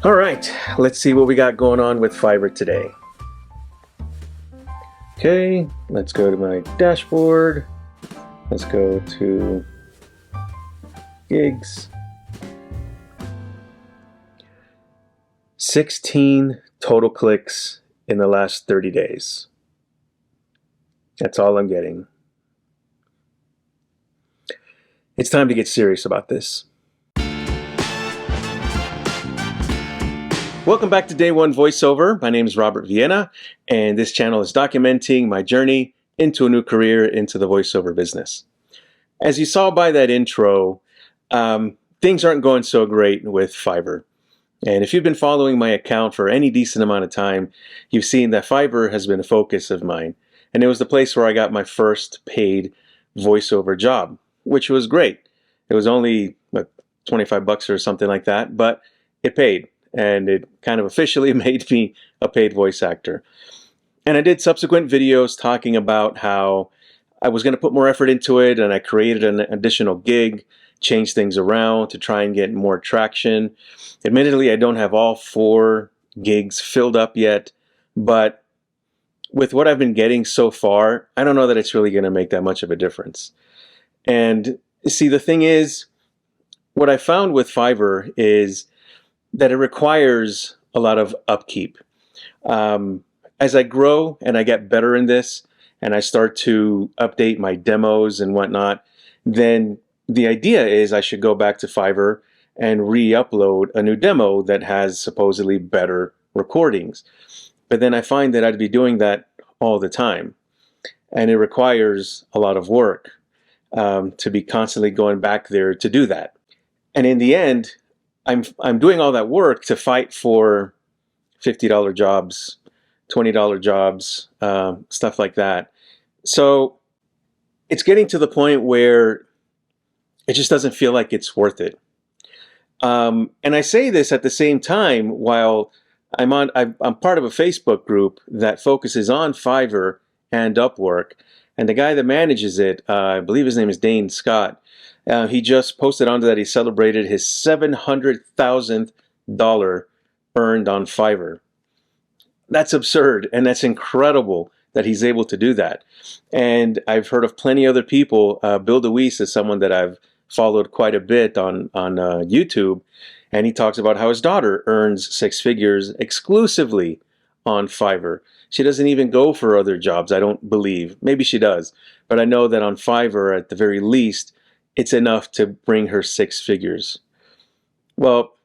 All right, let's see what we got going on with Fiverr today. Okay, let's go to my dashboard. Let's go to gigs. 16 total clicks in the last 30 days. That's all I'm getting. It's time to get serious about this. Welcome back to Day One Voiceover. My name is Robert Vienna, and this channel is documenting my journey into a new career into the voiceover business. As you saw by that intro, things aren't going so great with Fiverr. And if you've been following my account for any decent amount of time, you've seen that Fiverr has been a focus of mine. And it was the place where I got my first paid voiceover job, which was great. It was only what, 25 bucks or something like that, but it paid. And it kind of officially made me a paid voice actor. And I did subsequent videos talking about how I was going to put more effort into it, and I created an additional gig, changed things around to try and get more traction. Admittedly, I don't have all 4 gigs filled up yet, but with what I've been getting so far, I don't know that it's really going to make that much of a difference. And see, the thing is, what I found with Fiverr is that it requires a lot of upkeep. As I grow and I get better in this, and I start to update my demos and whatnot, then the idea is I should go back to Fiverr and re-upload a new demo that has supposedly better recordings. But then I find that I'd be doing that all the time, and it requires a lot of work to be constantly going back there to do that. And in the end, I'm doing all that work to fight for $50 jobs, $20 jobs, stuff like that. So it's getting to the point where it just doesn't feel like it's worth it. And I say this at the same time while I'm part of a Facebook group that focuses on Fiverr and Upwork. And the guy that manages it, I believe his name is Dane Scott, he just posted onto that he celebrated his $700,000 earned on Fiverr. That's absurd, and that's incredible that he's able to do that. And I've heard of plenty of other people. Bill DeWeese is someone that I've followed quite a bit on YouTube, and he talks about how his daughter earns 6 figures exclusively on Fiverr. She doesn't even go for other jobs, I don't believe. Maybe she does, but I know that on Fiverr, at the very least, it's enough to bring her 6 figures. Well,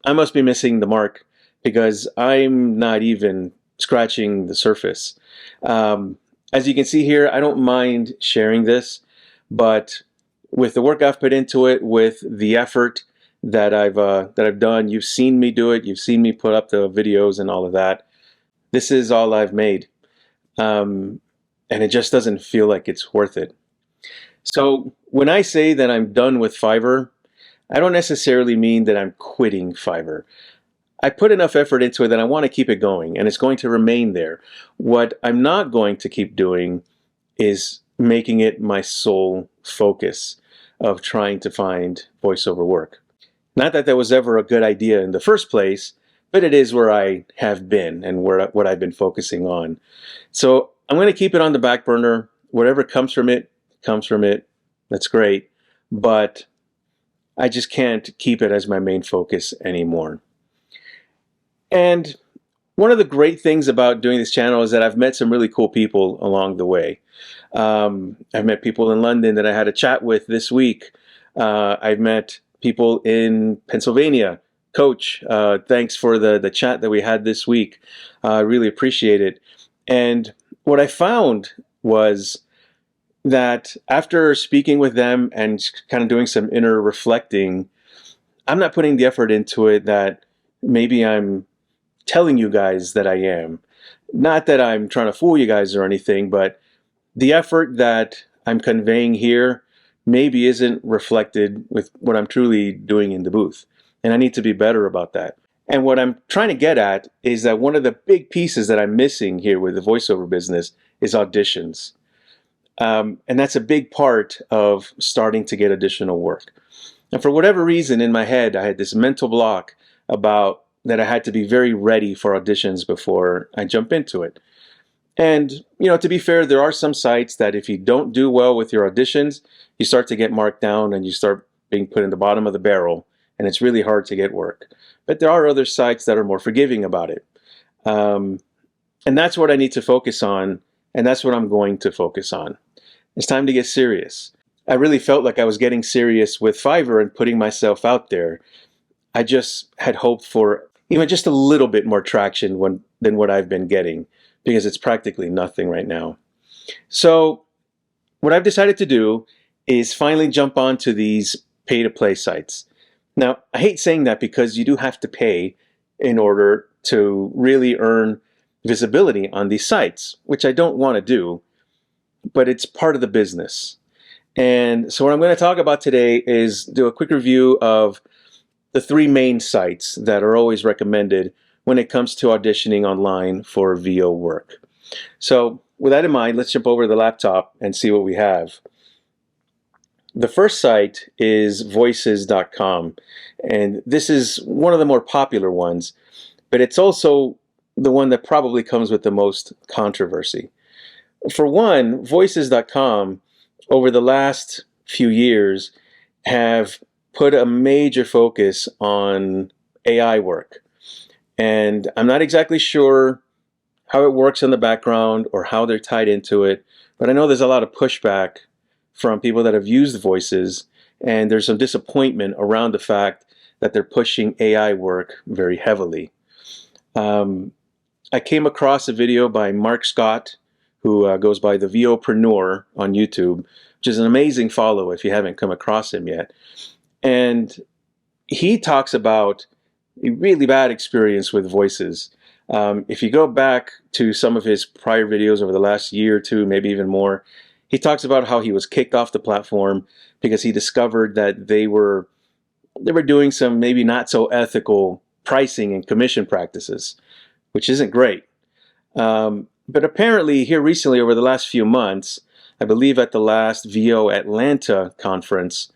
I must be missing the mark because I'm not even scratching the surface. As you can see here, I don't mind sharing this, but with the work I've put into it, with the effort that I've done, you've seen me do it, you've seen me put up the videos and all of that. This is all I've made, and it just doesn't feel like it's worth it. So when I say that I'm done with Fiverr, I don't necessarily mean that I'm quitting Fiverr. I put enough effort into it that I want to keep it going, and it's going to remain there. What I'm not going to keep doing is making it my sole focus of trying to find voiceover work. Not that that was ever a good idea in the first place, but it is where I have been and what I've been focusing on. So I'm going to keep it on the back burner. Whatever comes from it, comes from it. That's great. But I just can't keep it as my main focus anymore. And one of the great things about doing this channel is that I've met some really cool people along the way. I've met people in London that I had a chat with this week. I've met people in Pennsylvania. Coach, thanks for the chat that we had this week. I really appreciate it. And what I found was that after speaking with them and kind of doing some inner reflecting, I'm not putting the effort into it that maybe I'm telling you guys that I am. Not that I'm trying to fool you guys or anything, but the effort that I'm conveying here maybe isn't reflected with what I'm truly doing in the booth. And I need to be better about that. And what I'm trying to get at is that one of the big pieces that I'm missing here with the voiceover business is auditions. And that's a big part of starting to get additional work. And for whatever reason in my head, I had this mental block about that I had to be very ready for auditions before I jump into it. And, to be fair, there are some sites that if you don't do well with your auditions, you start to get marked down and you start being put in the bottom of the barrel, and it's really hard to get work. But there are other sites that are more forgiving about it. And that's what I need to focus on, and that's what I'm going to focus on. It's time to get serious. I really felt like I was getting serious with Fiverr and putting myself out there. I just had hoped for even just a little bit more traction than what I've been getting, because it's practically nothing right now. So what I've decided to do is finally jump onto these pay-to-play sites. Now, I hate saying that because you do have to pay in order to really earn visibility on these sites, which I don't want to do, but it's part of the business. And so what I'm going to talk about today is do a quick review of the 3 main sites that are always recommended when it comes to auditioning online for VO work. So with that in mind, let's jump over to the laptop and see what we have. The first site is voices.com, and this is one of the more popular ones, but it's also the one that probably comes with the most controversy. For one, voices.com over the last few years have put a major focus on AI work. And I'm not exactly sure how it works in the background or how they're tied into it, but I know there's a lot of pushback from people that have used Voices, and there's some disappointment around the fact that they're pushing AI work very heavily. I came across a video by Marc, who goes by the VOPreneur on YouTube, which is an amazing follow if you haven't come across him yet. And he talks about a really bad experience with Voices. If you go back to some of his prior videos over the last year or two, maybe even more, he talks about how he was kicked off the platform because he discovered that they were doing some maybe not so ethical pricing and commission practices, which isn't great. But apparently here recently, over the last few months, I believe at the last VO Atlanta conference,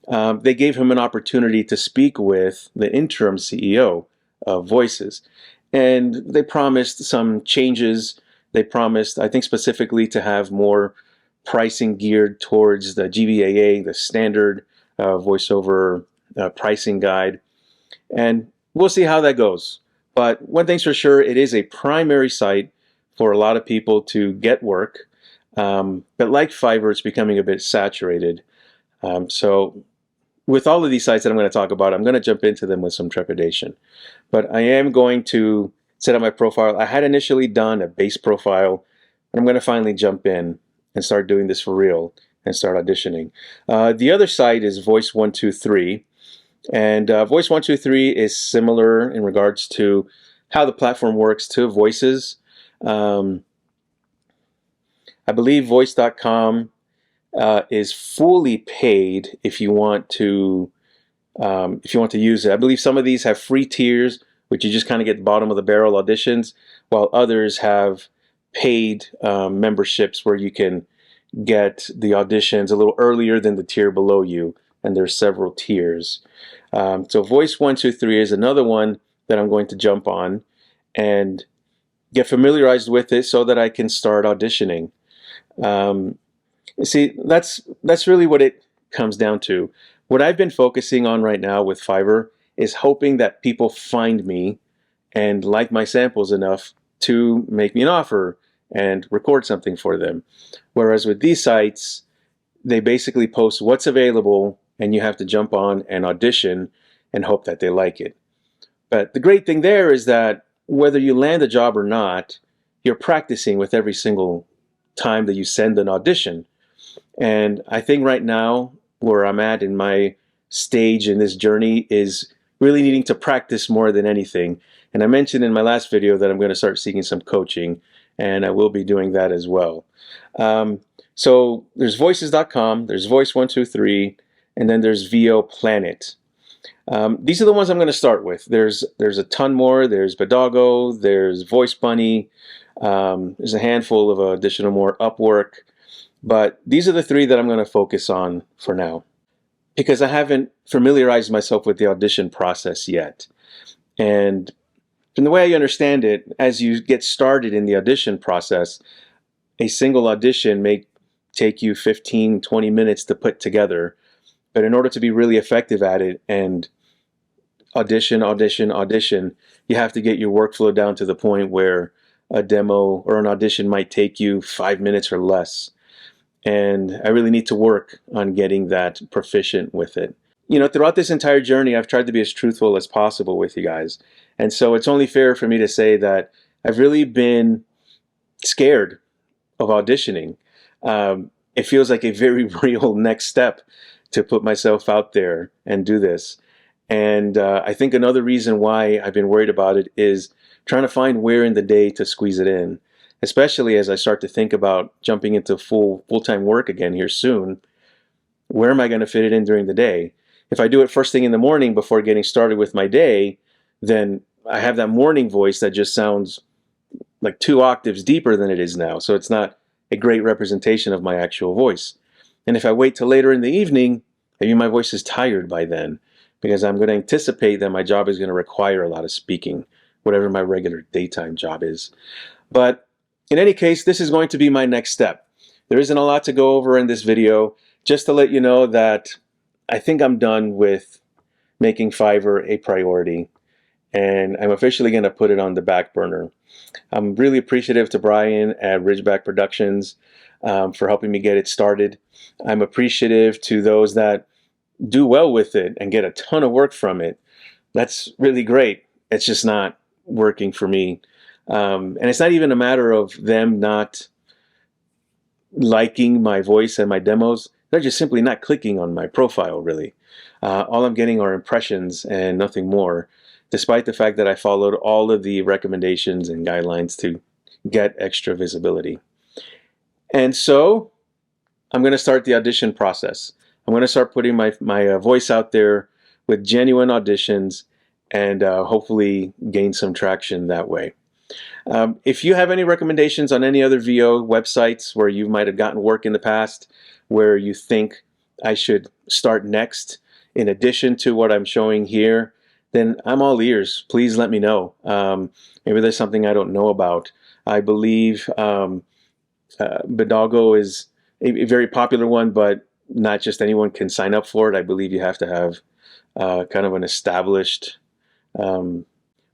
they gave him an opportunity to speak with the interim CEO of Voices. And they promised some changes. They promised, I think specifically, to have more pricing geared towards the GBAA, the standard voiceover pricing guide. And we'll see how that goes. But one thing's for sure, it is a primary site for a lot of people to get work. But like Fiverr, it's becoming a bit saturated. So with all of these sites that I'm going to talk about, I'm going to jump into them with some trepidation. But I am going to set up my profile. I had initially done a base profile, but I'm going to finally jump in and start doing this for real and start auditioning. The other site is Voice123. And Voice123 is similar in regards to how the platform works to Voices. I believe Voice.com is fully paid if you want to use it. I believe some of these have free tiers, which you just kind of get bottom of the barrel auditions, while others have paid memberships where you can get the auditions a little earlier than the tier below you, and there's several tiers. So Voice123 is another one that I'm going to jump on and get familiarized with it so that I can start auditioning. See, that's really what it comes down to. What I've been focusing on right now with Fiverr is hoping that people find me and like my samples enough to make me an offer and record something for them. Whereas with these sites, they basically post what's available and you have to jump on and audition and hope that they like it. But the great thing there is that whether you land a job or not, you're practicing with every single time that you send an audition. And I think right now, where I'm at in my stage in this journey is really needing to practice more than anything. And I mentioned in my last video that I'm going to start seeking some coaching, and I will be doing that as well. So there's voices.com, there's Voice123, and then there's VO Planet. These are the ones I'm going to start with. There's a ton more. There's Bodago, there's Voice Bunny, there's a handful of additional more Upwork. But these are the 3 that I'm going to focus on for now, because I haven't familiarized myself with the audition process yet. And from the way I understand it, as you get started in the audition process, a single audition may take you 15, 20 minutes to put together. But in order to be really effective at it and audition, audition, audition, you have to get your workflow down to the point where a demo or an audition might take you 5 minutes or less. And I really need to work on getting that proficient with it. You know, throughout this entire journey, I've tried to be as truthful as possible with you guys. And so it's only fair for me to say that I've really been scared of auditioning. It feels like a very real next step to put myself out there and do this. And I think another reason why I've been worried about it is trying to find where in the day to squeeze it in, especially as I start to think about jumping into full-time work again here soon. Where am I going to fit it in during the day? If I do it first thing in the morning before getting started with my day, then I have that morning voice that just sounds like 2 octaves deeper than it is now. So it's not a great representation of my actual voice. And if I wait till later in the evening, maybe my voice is tired by then, because I'm going to anticipate that my job is going to require a lot of speaking, whatever my regular daytime job is. But in any case, this is going to be my next step. There isn't a lot to go over in this video, just to let you know that I think I'm done with making Fiverr a priority, and I'm officially going to put it on the back burner. I'm really appreciative to Brian at Ridgeback Productions for helping me get it started. I'm appreciative to those that do well with it and get a ton of work from it. That's really great. It's just not working for me. And it's not even a matter of them not liking my voice and my demos. They're just simply not clicking on my profile, really. All I'm getting are impressions and nothing more, despite the fact that I followed all of the recommendations and guidelines to get extra visibility. And so I'm going to start the audition process. I'm going to start putting my voice out there with genuine auditions and hopefully gain some traction that way. If you have any recommendations on any other VO websites where you might have gotten work in the past, where you think I should start next, in addition to what I'm showing here, then I'm all ears. Please let me know. Maybe there's something I don't know about. I believe Bidalgo is a very popular one, but not just anyone can sign up for it. I believe you have to have kind of an established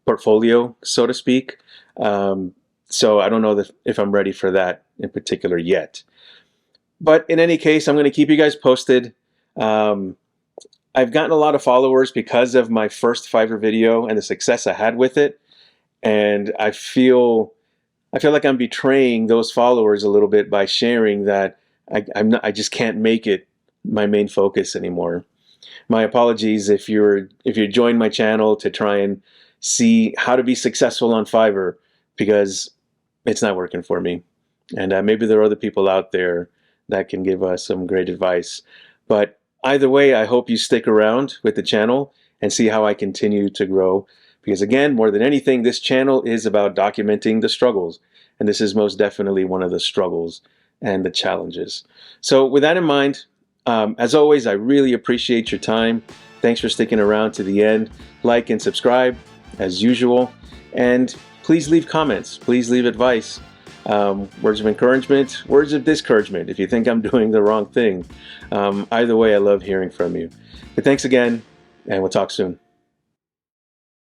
portfolio, so to speak. So I don't know if I'm ready for that in particular yet. But in any case, I'm going to keep you guys posted. I've gotten a lot of followers because of my first Fiverr video and the success I had with it. And I feel like I'm betraying those followers a little bit by sharing that I just can't make it my main focus anymore. My apologies if you joined my channel to try and see how to be successful on Fiverr, because it's not working for me. And maybe there are other people out there that can give us some great advice. But either way, I hope you stick around with the channel and see how I continue to grow. Because again, more than anything, this channel is about documenting the struggles. And this is most definitely one of the struggles and the challenges. So with that in mind, as always, I really appreciate your time. Thanks for sticking around to the end. Like and subscribe as usual. And please leave comments. Please leave advice. Words of encouragement, words of discouragement if you think I'm doing the wrong thing. Either way, I love hearing from you. But thanks again, and we'll talk soon.